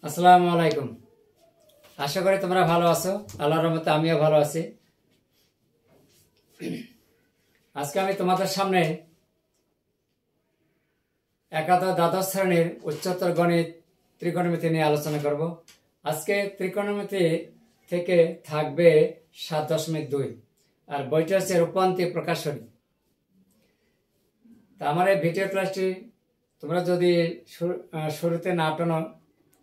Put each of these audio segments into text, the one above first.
আসসালামু আলাইকুম। আশা করি তোমরা ভালো আছো। আল্লাহর রহমতে আমিও ভালো আছি। আজকে আমি তোমাদের সামনে একাদশ দ্বাদশ শ্রেণীর উচ্চতর গণিত ত্রিকোণমিতি নিয়ে আলোচনা করব। আজকে ত্রিকোণমিতি থেকে থাকবে 7.2 আর বইটা হচ্ছে রূপান্তী প্রকাশনী। তা আমার এই ভিডিও ক্লাসটি তোমরা যদি শুরুতে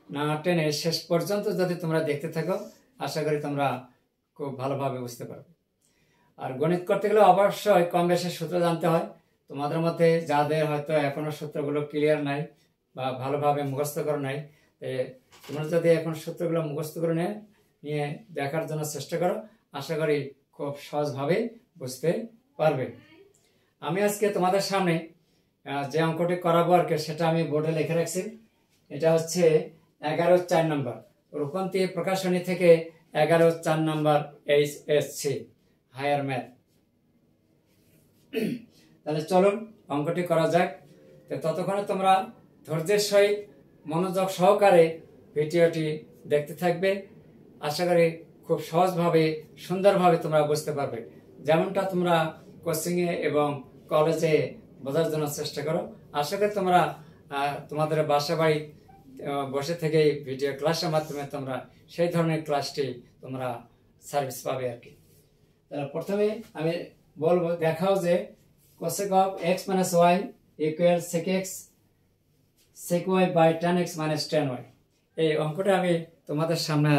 না টেনে শেষ পর্যন্ত যদি তোমরা দেখতে থাকো, আশা করি তোমরা খুব ভালোভাবে বুঝতে পারবে। আর গণিত করতে গেলে অবশ্যই কম বেশি সূত্র জানতে হয়। তোমাদের মধ্যে যাদের হয়তো এখনো সূত্রগুলো ক্লিয়ার নাই বা ভালোভাবে মুখস্থ করো নাই, তোমরা যদি এখন সূত্রগুলো মুখস্থ করে নিয়ে দেখার জন্য চেষ্টা করো, আশা করি খুব সহজভাবে বুঝতে পারবে। আমি আজকে তোমাদের সামনে যে অঙ্কটি করাবো আর কি, সেটা আমি বোর্ডে লিখে রাখছি। এটা হচ্ছে 11-4 নম্বর রূপান্তী প্রকাশনী থেকে 11-4 নম্বর HSC হায়ার ম্যাথ। তাহলে চলুন অঙ্কটি করা যাক। ততক্ষণে তোমরা ধৈর্যের সহিত মনোযোগ সহকারে ভিডিওটি দেখতে থাকবে। আশা করি খুব সহজভাবে সুন্দরভাবে তোমরা বুঝতে পারবে, যেমনটা তোমরা কোচিংয়ে এবং কলেজে বোঝার জন্য চেষ্টা করো। আশা করি তোমরা তোমাদের বাসা বাড়ি বসে থেকে ভিডিও ক্লাসের মাধ্যমে তোমরা সেই ধরনের ক্লাসটি তোমরা সার্ভিস পাবে আর কি। তাহলে প্রথমে আমি বলবো, দেখাও যে cosec of x minus y equal sec x sec y by tan x minus tan y। এই অঙ্কটা আমি তোমাদের সামনে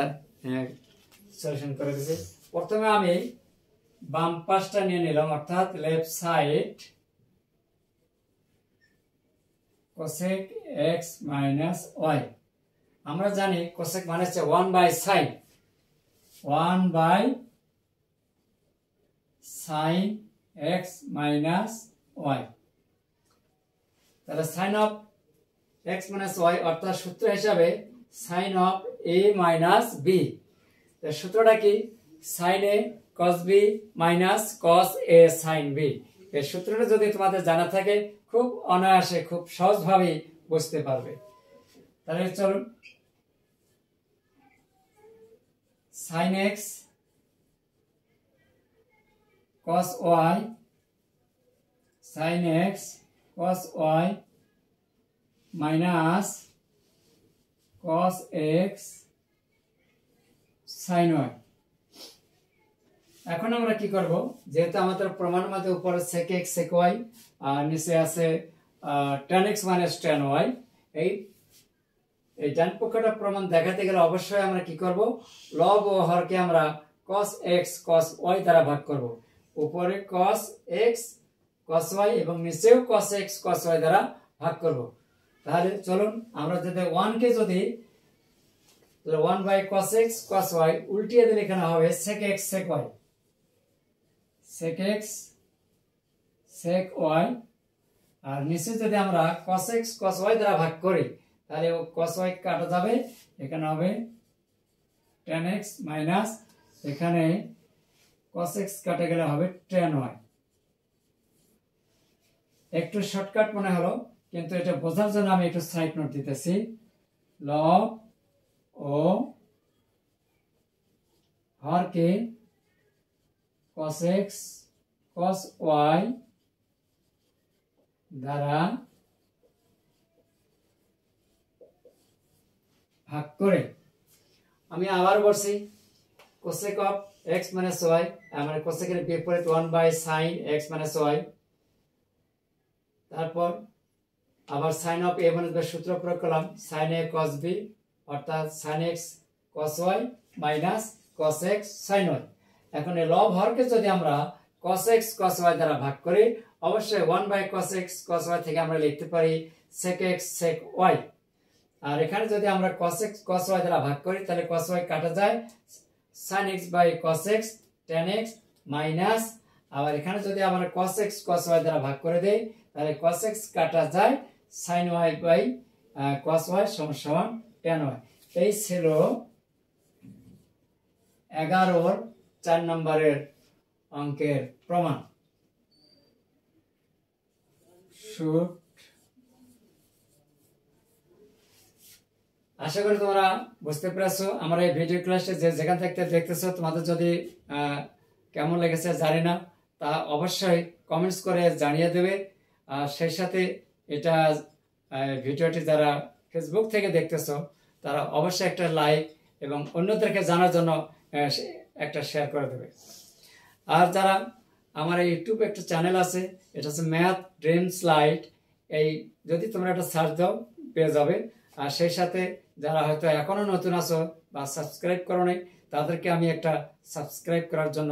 সলিউশন করে দিয়েছি। প্রথমে আমি বাম পাশটা নিয়ে নিলাম, অর্থাৎ left side cosec x minus y। আমরা জানি cosec মানে হচ্ছে 1 by sin, 1 by sin x minus y। তাহলে sin of x minus y অর্থাৎ সূত্র হিসাবে sin of a minus b। সূত্রটা কি? sin a cos b minus cos a sin b। এই সূত্রটা যদি তোমাদের জানা থাকে, খুব অনায়াসে খুব সহজভাবে বুঝতে পারবে। তাহলে চলুন, sin x cos y, sin x cos y minus cos x sin y। এখন আমরা কি করব, যেহেতু আমাদের প্রমাণ মধ্যে উপরে sec x sec y আর নিচে আছে tan x minus tan y, এই ডান পক্ষটা প্রমাণ দেখাতে গেলে অবশ্যই আমরা কি করব, লব ও হরকে আমরা cos x cos y দ্বারা ভাগ করব। উপরে cos x cos y এবং নিচেও cos x cos y দ্বারা ভাগ করব। তাহলে চলুন আমরা যদি 1 কে যদি 1 by cos x cos y উল্টিয়ে দিলে এখানে হবে sec x sec y, sec x sec y। আর নিচে যদি আমরা cos x cos y দ্বারা ভাগ করি, তাহলে cos y কাটা যাবে, এখানে হবে tan x মাইনাস এখানে cos x কাটা গেলে হবে tan y। একটু শর্টকাট মনে হলো, কিন্তু এটা বোঝার জন্য আমি একটু সাইড নোট দিতেছি। লব ও হরকে cos x cos y দ্বারা ভাগ করে, আমি আবার বলছি cosec of x minus y, আমরা cosec এর বিপরীত 1 by sin x minus y। তারপর আবার sin of a minus b সূত্র প্রয়োগ করলাম, sin a cos b অর্থাৎ sin x cos y minus cos x sin y। এখন এই লব হরকে যদি আমরা cos x cos y দ্বারা ভাগ করি, অবশ্যই 1 by cos x cos y থেকে আমরা লিখতে পারি sec x sec y। আর এখানে যদি আমরা cos x cos y দ্বারা ভাগ করি, তাহলে cos y কাটা যায়, sin x by cos x tan x minus, আবার এখানে যদি আমরা cos x cos y দ্বারা ভাগ করে দেই, তাহলে cos x কাটা যায় sin y by cos y সমান tan y। এই ছিল 11-4 নম্বরের অঙ্কের প্রমাণ। শুট আশা করি তোমরা বুঝতে পেরেছো আমার এই ভিডিও ক্লাসে যে যেখান থেকে দেখতেছো। তোমাদের যদি কেমন লেগেছে জানি না, তা অবশ্যই কমেন্টস করে জানিয়ে দেবে। আর সেই সাথে এটা ভিডিওটি যারা ফেসবুক থেকে দেখতেছো তারা অবশ্যই একটা লাইক এবং অন্যদেরকে জানার জন্য একটা শেয়ার করে দেবে। আর যারা আমার এই ইউটিউবে একটা চ্যানেল আছে, এটা হচ্ছে ম্যাথ ড্রিমস লাইট। এই যদি তোমরা একটা সার্চ দাও পেয়ে যাবে। আর সেই সাথে যারা হয়তো এখনো নতুন আছো বা সাবস্ক্রাইব করো নাই, তাদেরকে আমি একটা সাবস্ক্রাইব করার জন্য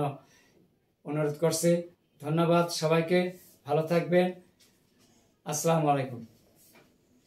অনুরোধ করছি। ধন্যবাদ সবাইকে, ভালো থাকবেন। আসসালামু আলাইকুম।